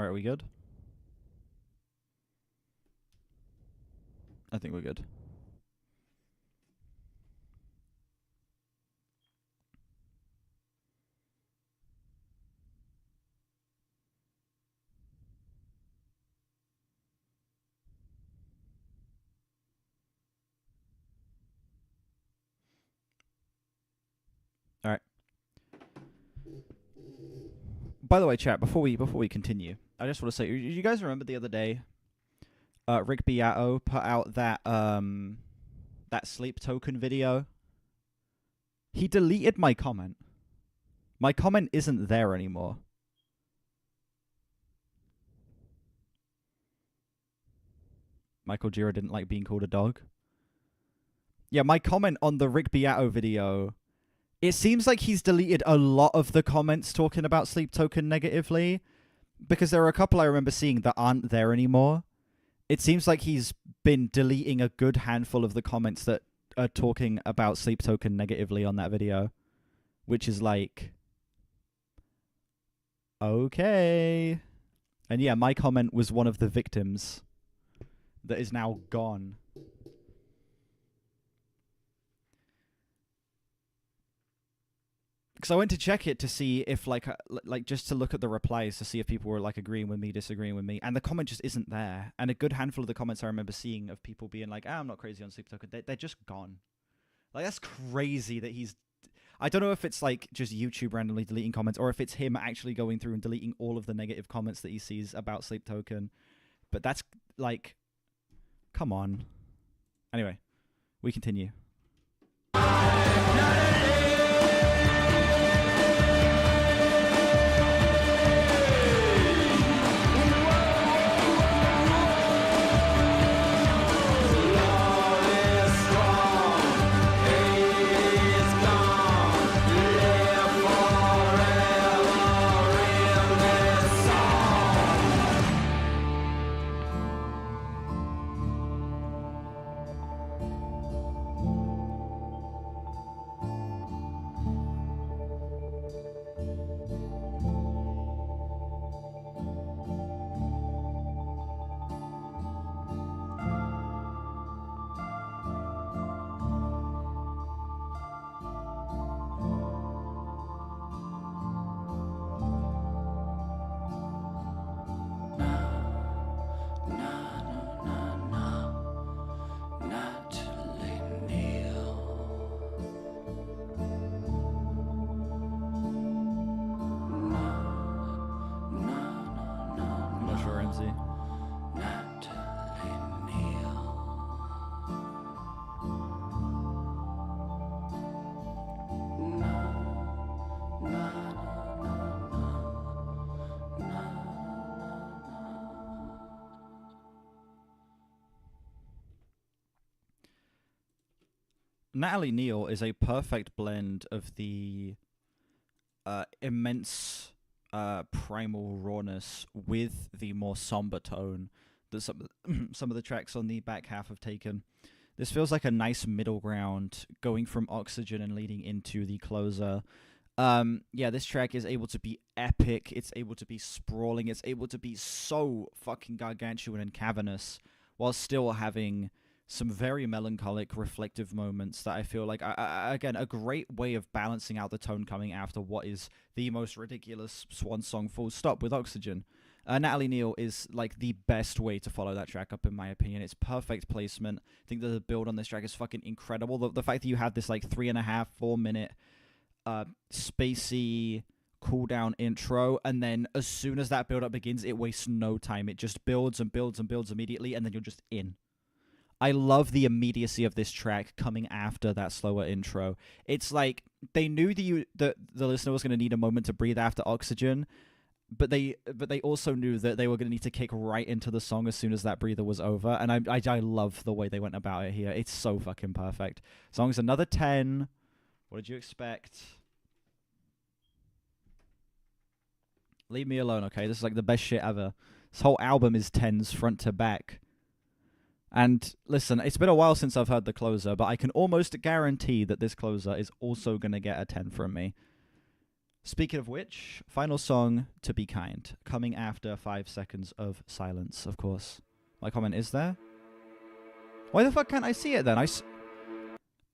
All right, we good? I think we're good. All right. By the way, chat, before we continue, I just want to say, you guys remember the other day, Rick Beato put out that sleep token video? He deleted my comment. My comment isn't there anymore. Michael Gira didn't like being called a dog. Yeah, my comment on the Rick Beato video, it seems like he's deleted a lot of the comments talking about Sleep Token negatively, because there are a couple I remember seeing that aren't there anymore. It seems like he's been deleting a good handful of the comments that are talking about Sleep Token negatively on that video, which is like, okay. And yeah, my comment was one of the victims that is now gone. Because I went to check it to see if, like just to look at the replies to see if people were, like, agreeing with me, disagreeing with me, and the comment just isn't there. And a good handful of the comments I remember seeing of people being like, I'm not crazy on Sleep Token, they're just gone. Like, that's crazy that he's... I don't know if it's, like, just YouTube randomly deleting comments, or if it's him actually going through and deleting all of the negative comments that he sees about Sleep Token. But that's, like... Come on. Anyway, we continue. Natalie Neal is a perfect blend of the immense primal rawness with the more somber tone that some of the tracks on the back half have taken. This feels like a nice middle ground, going from Oxygen and leading into the closer. Yeah, this track is able to be epic, it's able to be sprawling, it's able to be so fucking gargantuan and cavernous, while still having some very melancholic, reflective moments that I feel like, again, a great way of balancing out the tone coming after what is the most ridiculous Swans song full stop with Oxygen. Natalie Neal is, like, the best way to follow that track up, in my opinion. It's perfect placement. I think that the build on this track is fucking incredible. The fact that you have this, like, 3.5, 4 minute spacey cooldown intro, and then as soon as that build up begins, it wastes no time. It just builds and builds and builds immediately, and then you're just in. I love the immediacy of this track coming after that slower intro. It's like they knew the listener was going to need a moment to breathe after Oxygen, but they also knew that they were going to need to kick right into the song as soon as that breather was over. And I love the way they went about it here. It's so fucking perfect. Song's another 10. What did you expect? Leave me alone, okay? This is like the best shit ever. This whole album is 10s front to back. And listen, it's been a while since I've heard the closer, but I can almost guarantee that this closer is also going to get a 10 from me. Speaking of which, final song, To Be Kind, coming after 5 seconds of silence, of course. My comment is there. Why the fuck can't I see it then?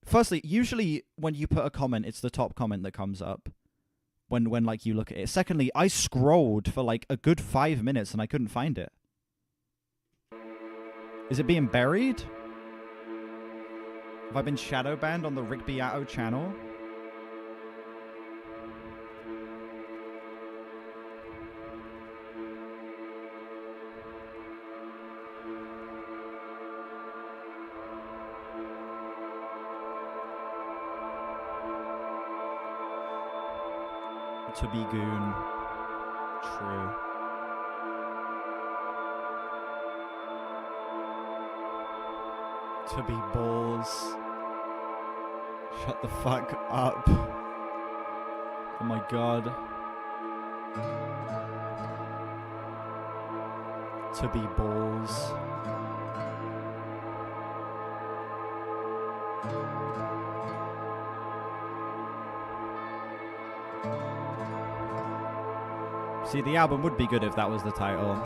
Firstly, usually when you put a comment, it's the top comment that comes up when like you look at it. Secondly, I scrolled for like a good 5 minutes and I couldn't find it. Is it being buried? Have I been shadow banned on the Rick Beato channel? To be goon. True. To be balls. Shut the fuck up. Oh my god. To be balls. See, the album would be good if that was the title.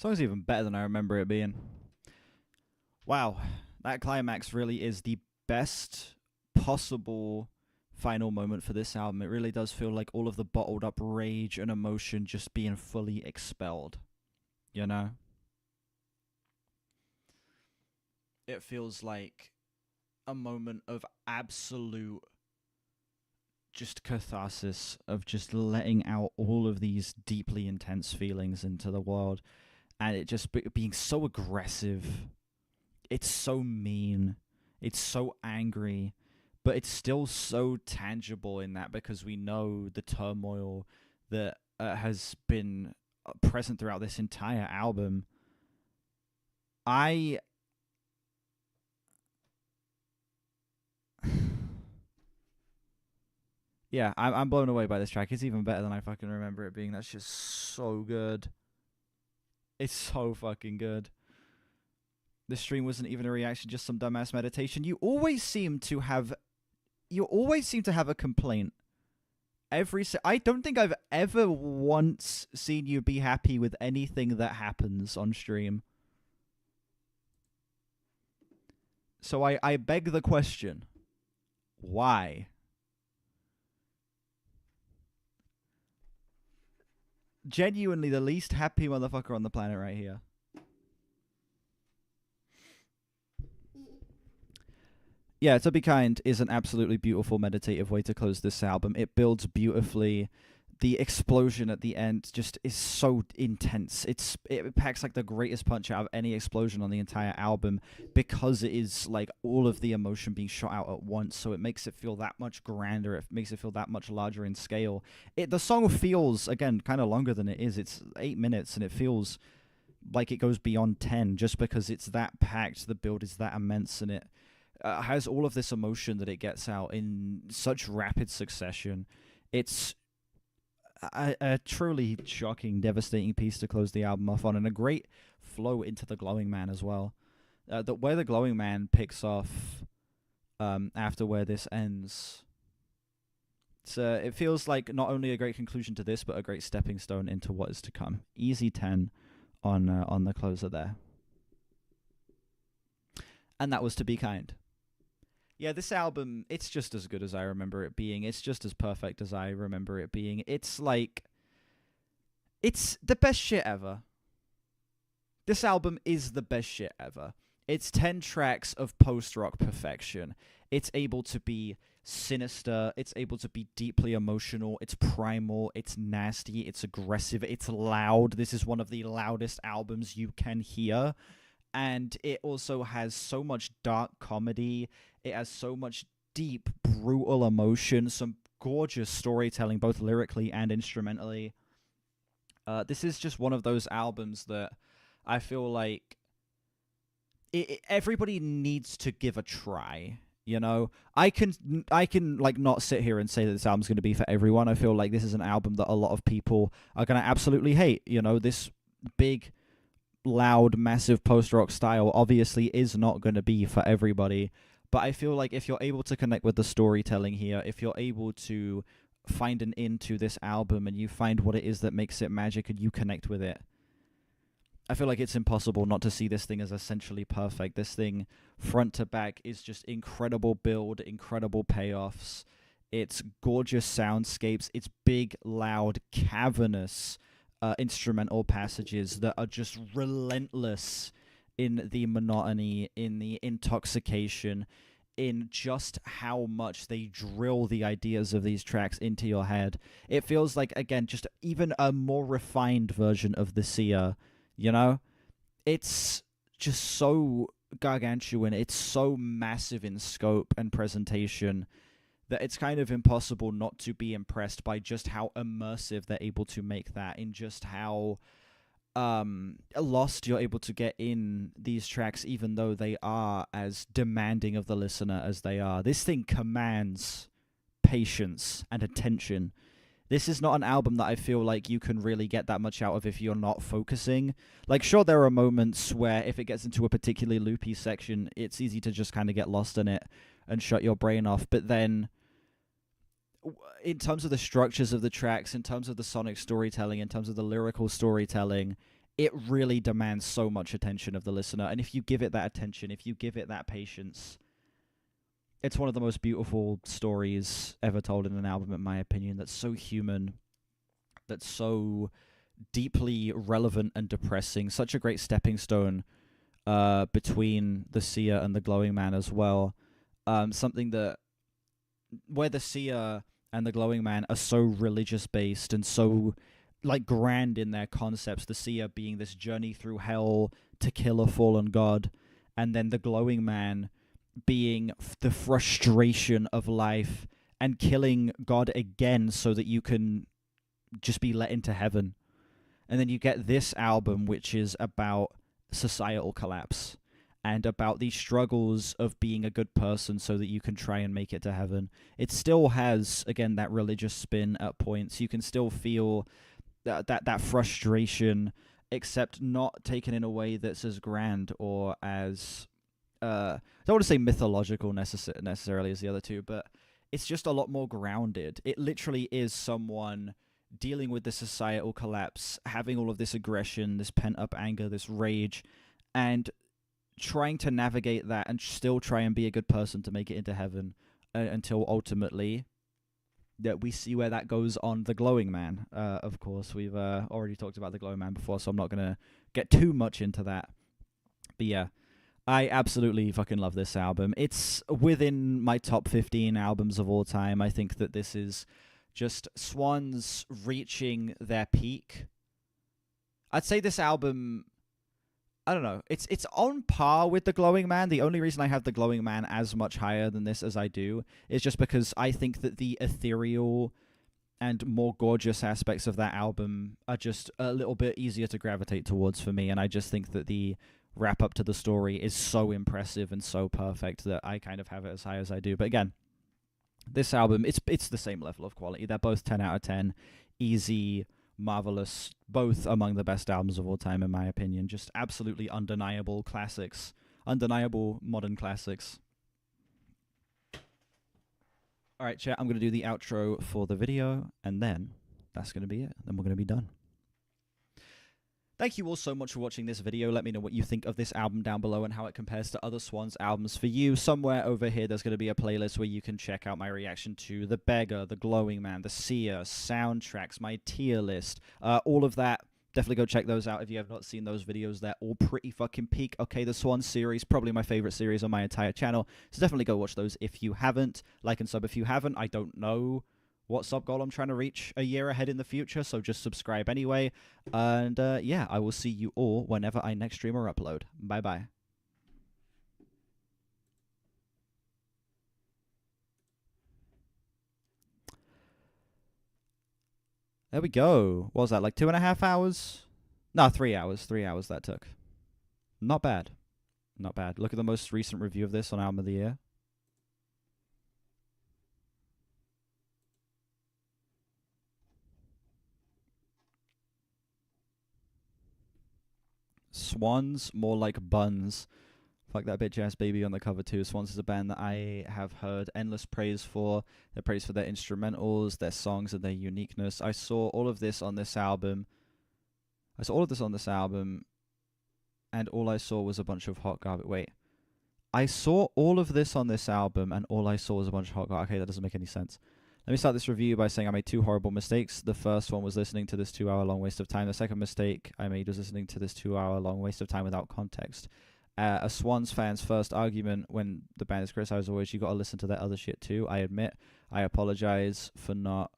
Song's even better than I remember it being. Wow, that climax really is the best possible final moment for this album. It really does feel like all of the bottled up rage and emotion just being fully expelled. You know? It feels like a moment of absolute just catharsis, of just letting out all of these deeply intense feelings into the world, and it just being so aggressive. It's so mean. It's so angry, but it's still so tangible in that, because we know the turmoil that has been present throughout this entire album. I Yeah, I'm blown away by this track. It's even better than I fucking remember it being. That's just so good. It's so fucking good. This stream wasn't even a reaction, just some dumbass meditation. You always seem to have a complaint. I don't think I've ever once seen you be happy with anything that happens on stream. So I beg the question. Why? Genuinely the least happy motherfucker on the planet right here. Yeah, To Be Kind is an absolutely beautiful meditative way to close this album. It builds beautifully. The explosion at the end just is so intense. It packs like the greatest punch out of any explosion on the entire album, because it is like all of the emotion being shot out at once. So it makes it feel that much grander. It makes it feel that much larger in scale. The song feels, again, kind of longer than it is. It's 8 minutes, and it feels like it goes beyond 10 just because it's that packed. The build is that immense, and it has all of this emotion that it gets out in such rapid succession. It's a truly shocking, devastating piece to close the album off on, and a great flow into The Glowing Man as well. Where The Glowing Man picks off after where this ends. It feels like not only a great conclusion to this, but a great stepping stone into what is to come. Easy 10 on the closer there. And that was To Be Kind. Yeah, this album, it's just as good as I remember it being. It's just as perfect as I remember it being. It's like, it's the best shit ever. This album is the best shit ever. It's 10 tracks of post-rock perfection. It's able to be sinister. It's able to be deeply emotional. It's primal. It's nasty. It's aggressive. It's loud. This is one of the loudest albums you can hear. And it also has so much dark comedy. It has so much deep, brutal emotion, some gorgeous storytelling, both lyrically and instrumentally. This is just one of those albums that I feel like everybody needs to give a try. You know, I can like not sit here and say that this album's going to be for everyone. I feel like this is an album that a lot of people are going to absolutely hate. You know, this big, loud, massive post-rock style obviously is not going to be for everybody, but I feel like if you're able to connect with the storytelling here, if you're able to find an into this album and you find what it is that makes it magic and you connect with it, I feel like it's impossible not to see this thing as essentially perfect. This thing, front to back, is just incredible build, incredible payoffs. It's gorgeous soundscapes. It's big, loud, cavernous instrumental passages that are just relentless in the monotony, in the intoxication, in just how much they drill the ideas of these tracks into your head. It feels like, again, just even a more refined version of The Seer, you know? It's just so gargantuan. It's so massive in scope and presentation that it's kind of impossible not to be impressed by just how immersive they're able to make that, in just how lost you're able to get in these tracks, even though they are as demanding of the listener as they are. This thing commands patience and attention. This is not an album that I feel like you can really get that much out of if you're not focusing. Like, sure, there are moments where if it gets into a particularly loopy section, it's easy to just kind of get lost in it and shut your brain off, but then in terms of the structures of the tracks, in terms of the sonic storytelling, in terms of the lyrical storytelling, it really demands so much attention of the listener. And if you give it that attention, if you give it that patience, it's one of the most beautiful stories ever told in an album, in my opinion. That's so human, that's so deeply relevant and depressing. Such a great stepping stone between the seer and the glowing man as well. Something that where the seer and the glowing man are so religious based and so like grand in their concepts. The seer being this journey through hell to kill a fallen god, and then the glowing man being the frustration of life and killing God again so that you can just be let into heaven. And then you get this album, which is about societal collapse and about the struggles of being a good person so that you can try and make it to heaven. It still has, again, that religious spin at points. You can still feel that frustration, except not taken in a way that's as grand or as I don't want to say mythological necessarily as the other two, but it's just a lot more grounded. It literally is someone dealing with the societal collapse, having all of this aggression, this pent-up anger, this rage, and trying to navigate that and still try and be a good person to make it into heaven until ultimately that we see where that goes on the glowing man. Of course, we've already talked about the glowing man before, so I'm not going to get too much into that. But yeah, I absolutely fucking love this album. It's within my top 15 albums of all time. I think that this is just Swans reaching their peak. I'd say this album, I don't know, it's on par with The Glowing Man. The only reason I have The Glowing Man as much higher than this as I do is just because I think that the ethereal and more gorgeous aspects of that album are just a little bit easier to gravitate towards for me, and I just think that the wrap up to the story is so impressive and so perfect that I kind of have it as high as I do. But again, this album, it's the same level of quality. They're both 10 out of 10, easy, marvelous, both among the best albums of all time in my opinion. Just absolutely undeniable classics, undeniable modern classics. All right, chat, I'm going to do the outro for the video, and then that's going to be it. Then we're going to be done. Thank you all so much for watching this video. Let me know what you think of this album down below and how it compares to other Swans albums for you. Somewhere over here, there's going to be a playlist where you can check out my reaction to The Beggar, The Glowing Man, The Seer, soundtracks, my tier list, all of that. Definitely go check those out if you have not seen those videos. They're all pretty fucking peak. Okay, the Swans series, probably my favorite series on my entire channel. So definitely go watch those if you haven't. Like and sub if you haven't. I don't know what sub goal I'm trying to reach a year ahead in the future, so just subscribe anyway. And yeah, I will see you all whenever I next stream or upload. Bye-bye. There we go. What was that, like 2.5 hours? No, 3 hours. 3 hours that took. Not bad. Not bad. Look at the most recent review of this on Album of the Year. Swans, more like buns. Fuck that bitch ass baby on the cover too. Swans is a band that I have heard endless praise for. They're praised for their instrumentals, their songs, and their uniqueness. I saw all of this on this album. And all I saw was a bunch of hot garbage. Wait. I saw all of this on this album, and all I saw was a bunch of hot garbage. Okay, that doesn't make any sense. Let me start this review by saying I made 2 horrible mistakes. The first one was listening to this 2-hour-long waste of time. The second mistake I made was listening to this 2-hour-long waste of time without context. A Swans fan's first argument when the band is criticized is always, you got to listen to that other shit too. I admit, I apologize for not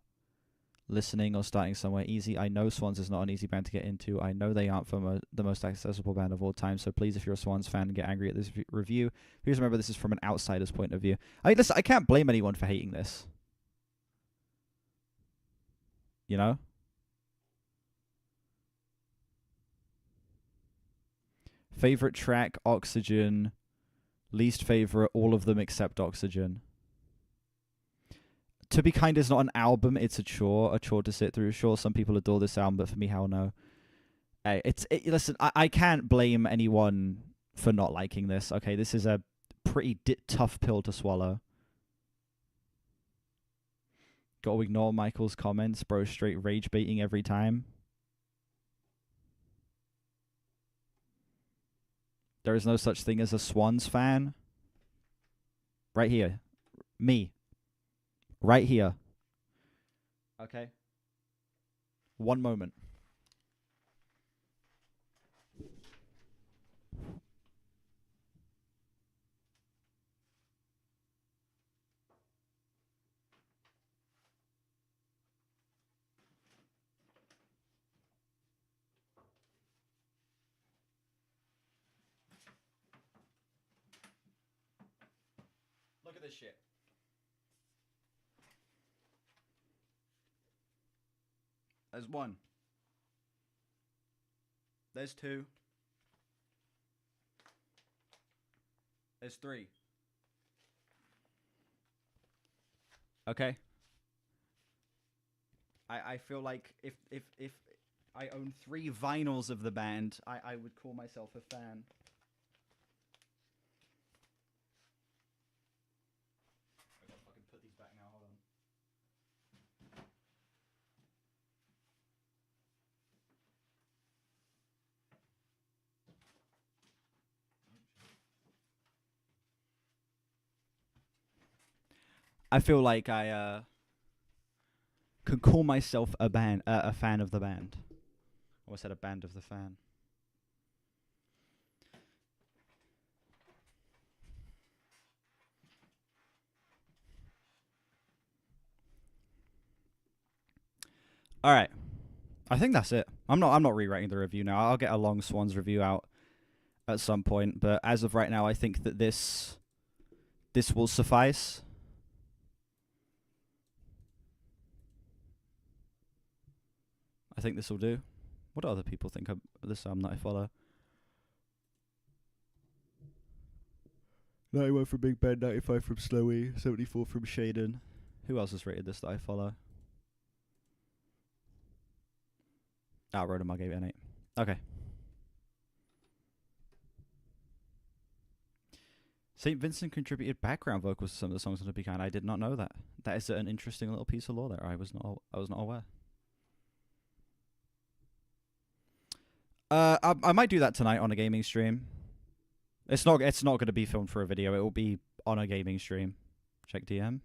listening or starting somewhere easy. I know Swans is not an easy band to get into. I know they aren't the most accessible band of all time, so please, if you're a Swans fan and get angry at this review, please remember this is from an outsider's point of view. I mean, listen, I can't blame anyone for hating this. You know? Favorite track, Oxygen. Least favorite, all of them except Oxygen. To Be Kind is not an album, it's a chore to sit through. Sure, some people adore this album, but for me, hell no. Hey, listen, I can't blame anyone for not liking this. Okay, this is a pretty tough pill to swallow. Gotta ignore Michael's comments, bro. Straight rage baiting every time. There is no such thing as a Swans fan. Right here. Me. Right here. Okay. One moment. Look at this shit. There's one. There's two. There's three. Okay. I feel like if I own 3 vinyls of the band, I would call myself a fan. I gotta fucking put these back now, hold on. I feel like I could call myself a fan of the band. Or I said a band of the fan. All right, I think that's it. I'm not rewriting the review now. I'll get a long Swans review out at some point, but as of right now, I think that this will suffice. I think this will do. What do other people think of this album that I follow? 91 from Big Ben, 95 from Slowy, 74 from Shaden. Who else has rated this that I follow? Rodham, I gave it an 8. Okay. St. Vincent contributed background vocals to some of the songs on the Be Kind. I did not know that. That is an interesting little piece of lore there. I was not aware. I might do that tonight on a gaming stream. It's not going to be filmed for a video. It will be on a gaming stream. Check DM.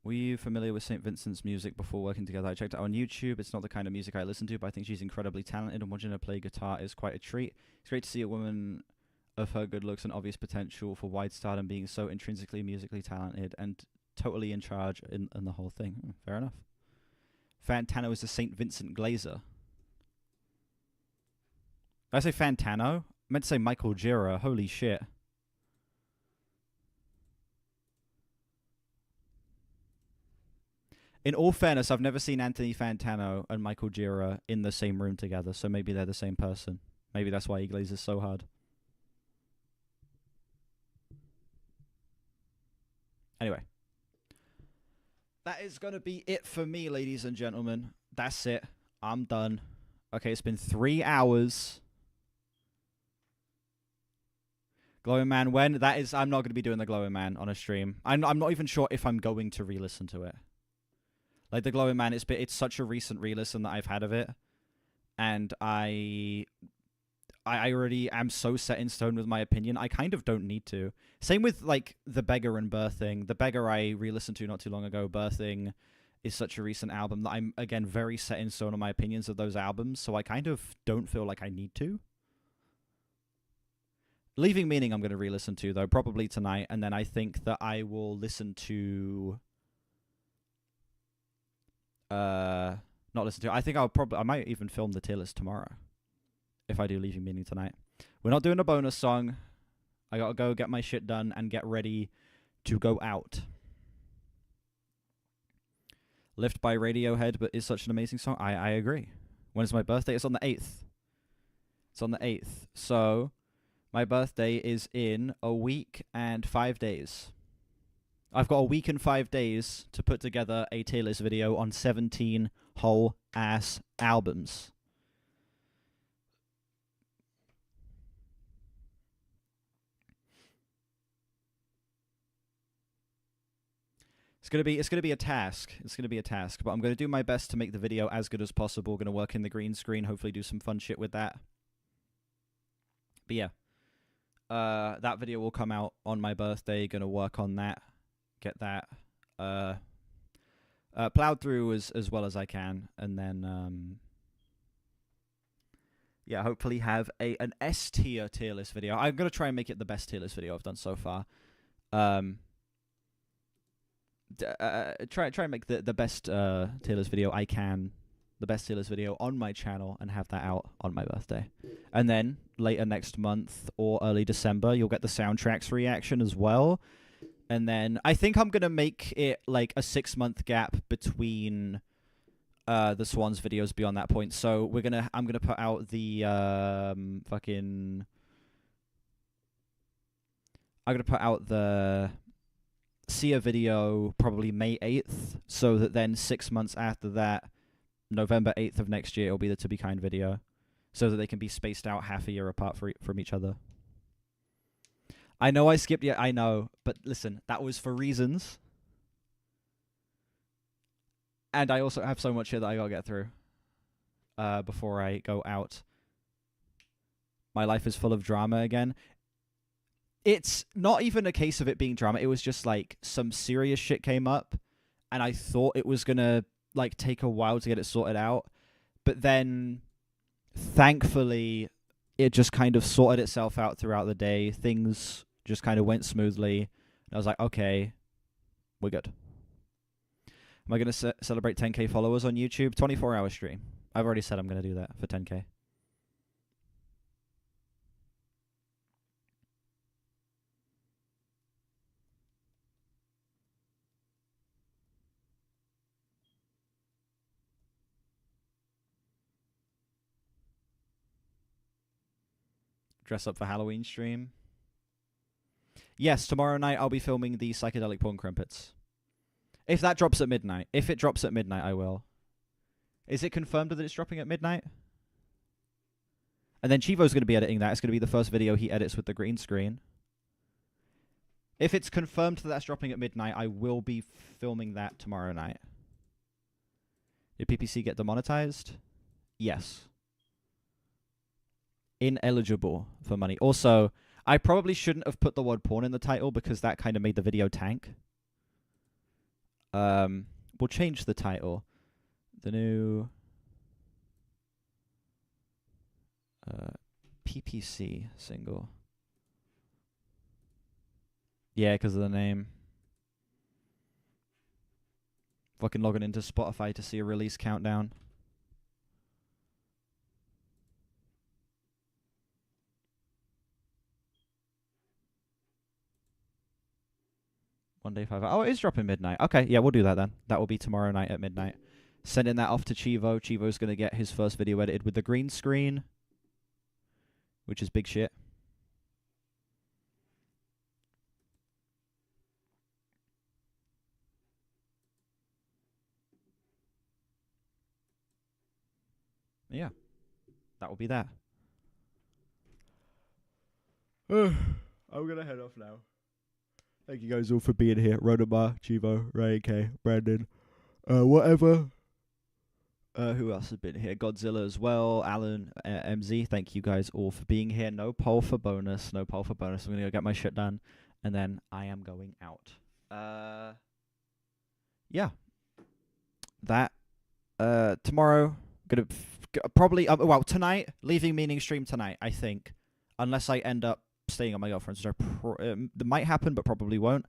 Were you familiar with St. Vincent's music before working together? I checked it out on YouTube. It's not the kind of music I listen to, but I think she's incredibly talented, and watching her play guitar is quite a treat. It's great to see a woman of her good looks and obvious potential for wide stardom being so intrinsically musically talented and totally in charge in the whole thing. Fair enough. Fantano is a St. Vincent Glazer. Did I say Fantano? I meant to say Michael Gira. Holy shit. In all fairness, I've never seen Anthony Fantano and Michael Gira in the same room together, so maybe they're the same person. Maybe that's why he glazes so hard. Anyway. That is going to be it for me, ladies and gentlemen. That's it. I'm done. Okay, it's been 3 hours. Glowing Man, when? That is, I'm not going to be doing the Glowing Man on a stream. I'm not even sure if I'm going to re-listen to it. Like, the Glowing Man, it's such a recent re-listen that I've had of it. And I already am so set in stone with my opinion, I kind of don't need to. Same with, like, The Beggar and Birthing. The Beggar I re-listened to not too long ago. Birthing is such a recent album that I'm, again, very set in stone on my opinions of those albums, so I kind of don't feel like I need to. Leaving Meaning I'm going to re-listen to, though, probably tonight, and then I think that I will listen to... not listen to... I think I might even film the tier list tomorrow, if I do Leaving Meaning tonight. We're not doing a bonus song. I gotta go get my shit done and get ready to go out. Lift by Radiohead, but is such an amazing song. I agree. When is my birthday? It's on the 8th. It's on the 8th. So, my birthday is in a week and 5 days. I've got a week and 5 days to put together a tier list video on 17 whole ass albums. It's gonna be a task. It's gonna be a task, but I'm gonna do my best to make the video as good as possible. Gonna work in the green screen, hopefully do some fun shit with that. But yeah, that video will come out on my birthday. Gonna work on that, get that plowed through as well as I can, and then yeah, hopefully have an S tier list video. I'm gonna try and make it the best tier list video I've done so far. Try and make the best tier list video I can, the best tier list video on my channel, and have that out on my birthday. And then later next month or early December, you'll get the soundtracks reaction as well. And then I think I'm gonna make it like a 6-month gap between the Swans videos beyond that point. So I'm gonna put out the I'm gonna put out the Sia video probably May 8th, so that then 6 months after that, November 8th of next year, it'll be the To Be Kind video, so that they can be spaced out half a year apart from each other. I know I skipped I know, but listen, that was for reasons. And I also have so much here that I gotta get through before I go out. My life is full of drama again. It's not even a case of it being drama. It was just like some serious shit came up, and I thought it was gonna like take a while to get it sorted out. But then, thankfully, it just kind of sorted itself out throughout the day. Things just kind of went smoothly. And I was like, okay, we're good. Am I going to celebrate 10k followers on YouTube? 24-hour stream. I've already said I'm going to do that for 10k. Dress up for Halloween stream. Yes, tomorrow night I'll be filming the psychedelic porn crumpets. If that drops at midnight. If it drops at midnight, I will. Is it confirmed that it's dropping at midnight? And then Chivo's going to be editing that. It's going to be the first video he edits with the green screen. If it's confirmed that that's dropping at midnight, I will be filming that tomorrow night. Did PPC get demonetized? Yes. Ineligible for money. Also, I probably shouldn't have put the word porn in the title because that kind of made the video tank. We'll change the title. The new PPC single. Yeah, because of the name. Fucking logging into Spotify to see a release countdown. One day 5 hours. Oh, it is dropping midnight. Okay, yeah, we'll do that then. That will be tomorrow night at midnight. Sending that off to Chivo. Chivo's going to get his first video edited with the green screen, which is big shit. Yeah, that will be that. I'm going to head off now. Thank you guys all for being here. Rodamar, Chivo, Ray, K, Brandon, whatever. Who else has been here? Godzilla as well. Alan, MZ. Thank you guys all for being here. No poll for bonus. No poll for bonus. I'm going to go get my shit done. And then I am going out. Yeah. That. Tomorrow. Gonna probably. Well, tonight. Leaving Meaning stream tonight, I think. Unless I end up staying on my girlfriend's, which that might happen, but probably won't.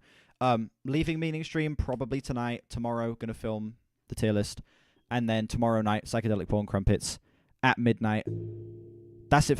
Leaving Meaning stream probably tonight. Tomorrow, gonna film the tier list, and then tomorrow night, psychedelic porn crumpets at midnight. That's it for